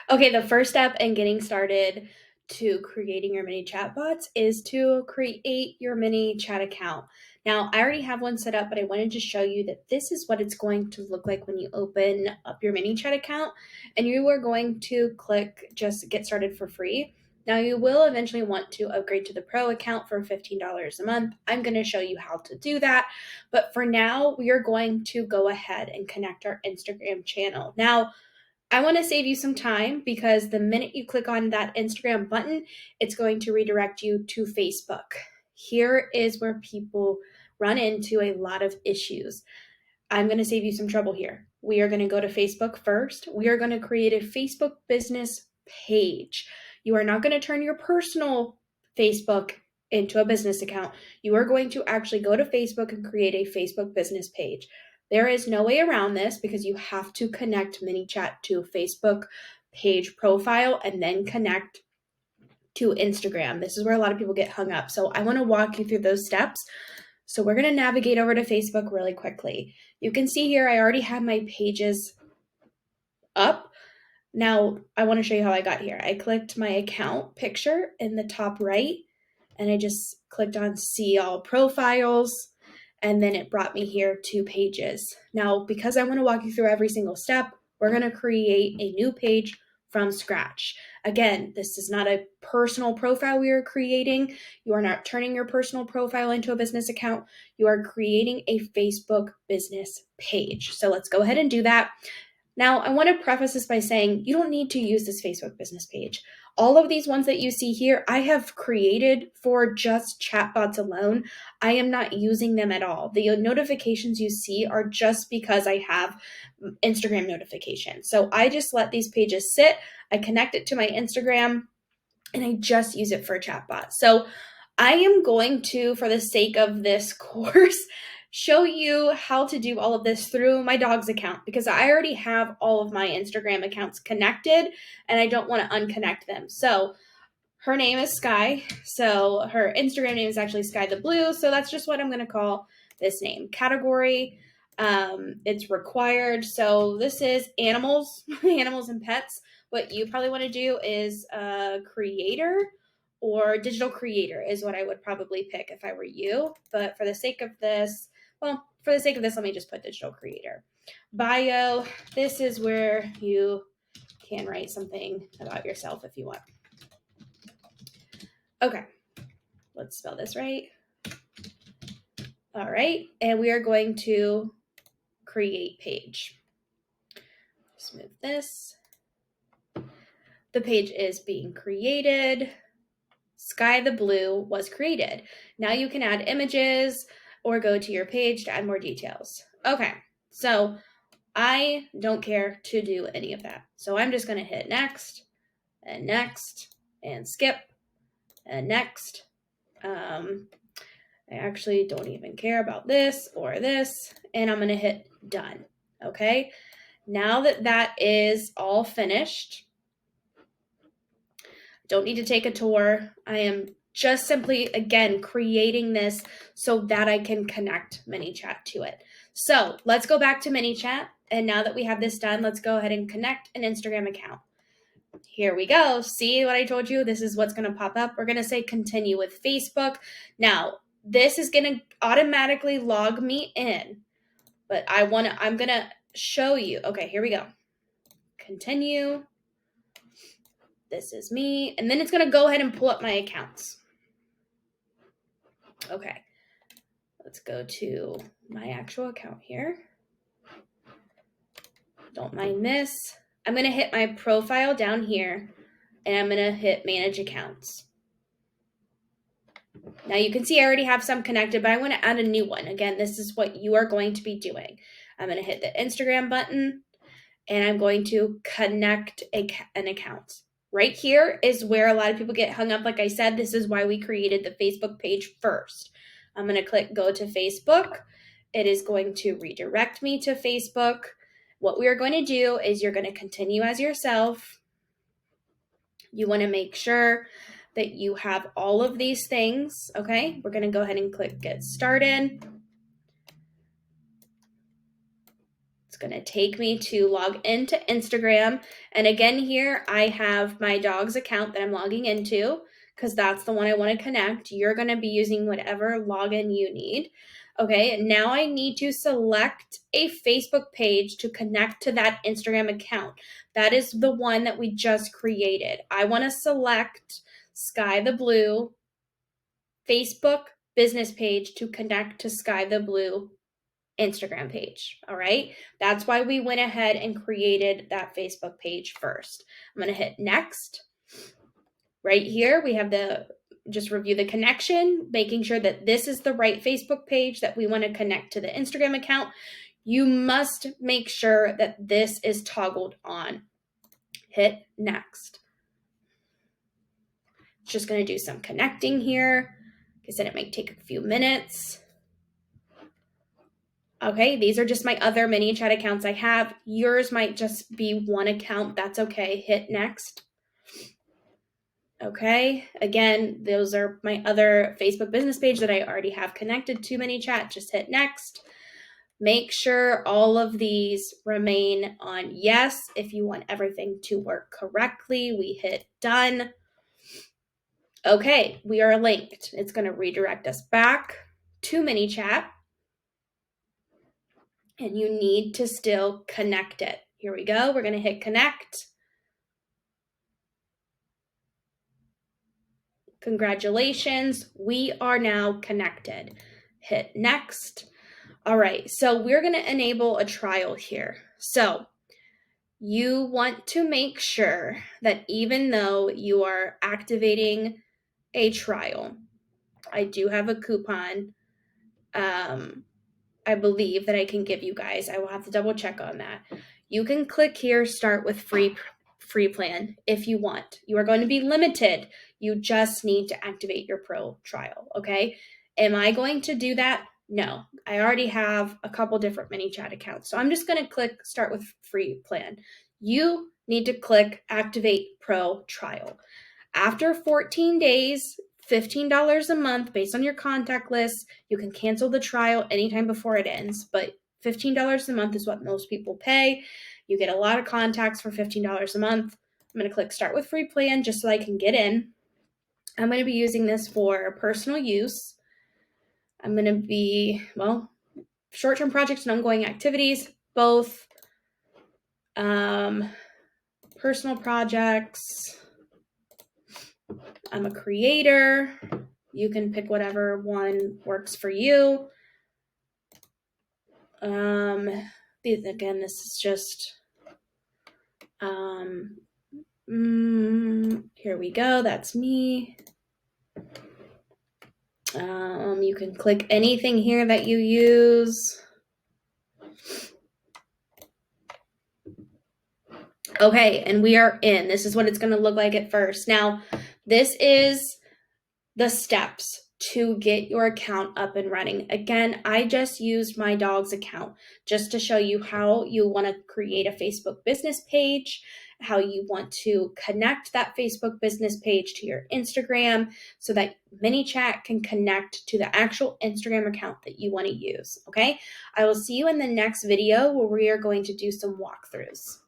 Okay, the first step in getting started to creating your mini chatbots is to create your mini chat account. Now, I already have one set up, but I wanted to show you that this is what it's going to look like when you open up your mini chat account, and you are going to click just get started for free. Now, you will eventually want to upgrade to the pro account for $15 a month. I'm going to show you how to do that, but for now, we are going to go ahead and connect our Instagram channel. Now, I want to save you some time because the minute you click on that Instagram button, it's going to redirect you to Facebook. Here is where people run into a lot of issues. I'm going to save you some trouble here. We are going to go to Facebook first. We are going to create a Facebook business page. You are not going to turn your personal Facebook into a business account. You are going to actually go to Facebook and create a Facebook business page. There is no way around this because you have to connect Manychat to Facebook page profile and then connect to Instagram. This is where a lot of people get hung up. So I want to walk you through those steps. So we're going to navigate over to Facebook really quickly. You can see here I already have my pages up. Now I want to show you how I got here. I clicked my account picture in the top right, and I just clicked on see all profiles, and then it brought me here to pages. Now, because I want to walk you through every single step, we're going to create a new page from scratch. Again, this is not a personal profile we are creating. You are not turning your personal profile into a business account. You are creating a Facebook business page. So let's go ahead and do that. Now, I want to preface this by saying you don't need to use this Facebook business page. All of these ones that you see here, I have created for just chatbots alone. I am not using them at all. The notifications you see are just because I have Instagram notifications. So I just let these pages sit. I connect it to my Instagram, and I just use it for a chatbot. So I am going to, for the sake of this course, show you how to do all of this through my dog's account because I already have all of my Instagram accounts connected and I don't want to unconnect them. So her name is Sky. So her Instagram name is actually Sky the Blue. So that's just what I'm going to call this name. Category, it's required. So this is animals, animals and pets. What you probably want to do is creator or digital creator is what I would probably pick if I were you. But for the sake of this, let me just put digital creator. Bio, this is where you can write something about yourself if you want. Okay, let's spell this right. All right, and we are going to create page. Just move this. The page is being created. Sky the Blue was created. Now you can add images or go to your page to add more details. Okay, so I don't care to do any of that. So I'm just going to hit next and skip and next. I actually don't even care about this or this, and I'm going to hit done. Okay, now that that is all finished, don't need to take a tour. I am just simply, again, creating this so that I can connect Manychat to it. So let's go back to Manychat. And now that we have this done, let's go ahead and connect an Instagram account. Here we go. See what I told you? This is what's going to pop up. We're going to say continue with Facebook. Now, this is going to automatically log me in, but I'm going to show you. Okay, here we go. Continue. This is me. And then it's going to go ahead and pull up my accounts. Okay, let's go to my actual account here. Don't mind this. I'm going to hit my profile down here, and I'm going to hit manage accounts. Now you can see I already have some connected, but I want to add a new one. Again, this is what you are going to be doing. I'm going to hit the Instagram button, and I'm going to connect an account. Right here is where a lot of people get hung up. Like I said, this is why we created the Facebook page first. I'm going to click go to Facebook. It is going to redirect me to Facebook. What we are going to do is you're going to continue as yourself. You want to make sure that you have all of these things, okay? We're going to go ahead and click get started. It's It's going to take me to log into Instagram. And again, here I have my dog's account that I'm logging into because that's the one I want to connect. You're going to be using whatever login you need. Okay, and now I need to select a Facebook page to connect to that Instagram account. That is the one that we just created. I want to select Sky the Blue Facebook business page to connect to Sky the Blue Instagram page. All right. That's why we went ahead and created that Facebook page first. I'm going to hit next. Right here, we have just review the connection, making sure that this is the right Facebook page that we want to connect to the Instagram account. You must make sure that this is toggled on. Hit next. It's just going to do some connecting here. Like I said, it might take a few minutes. Okay, these are just my other Manychat accounts I have. Yours might just be one account. That's okay. Hit next. Okay, again, those are my other Facebook business page that I already have connected to Manychat. Just hit next. Make sure all of these remain on yes. If you want everything to work correctly, we hit done. Okay, we are linked. It's going to redirect us back to Manychat. And you need to still connect it. Here we go. We're going to hit connect. Congratulations. We are now connected. Hit next. All right. So we're going to enable a trial here. So you want to make sure that even though you are activating a trial, I do have a coupon. I believe that I can give you guys. I will have to double check on that. You can click here, start with free plan if you want. You are going to be limited. You just need to activate your pro trial, okay? Am I going to do that? No. I already have a couple different Manychat accounts. So I'm just going to click start with free plan. You need to click activate pro trial. After 14 days, $15 a month based on your contact list. You can cancel the trial anytime before it ends, but $15 a month is what most people pay. You get a lot of contacts for $15 a month. I'm going to click start with free plan just so I can get in. I'm going to be using this for personal use. I'm going to be, short-term projects and ongoing activities, both personal projects. I'm a creator. You can pick whatever one works for you. Again, this is just, here we go. That's me. You can click anything here that you use. Okay, and we are in. This is what it's going to look like at first. Now, this is the steps to get your account up and running. Again, I just used my dog's account just to show you how you want to create a Facebook business page, how you want to connect that Facebook business page to your Instagram so that Manychat can connect to the actual Instagram account that you want to use, okay? I will see you in the next video where we are going to do some walkthroughs.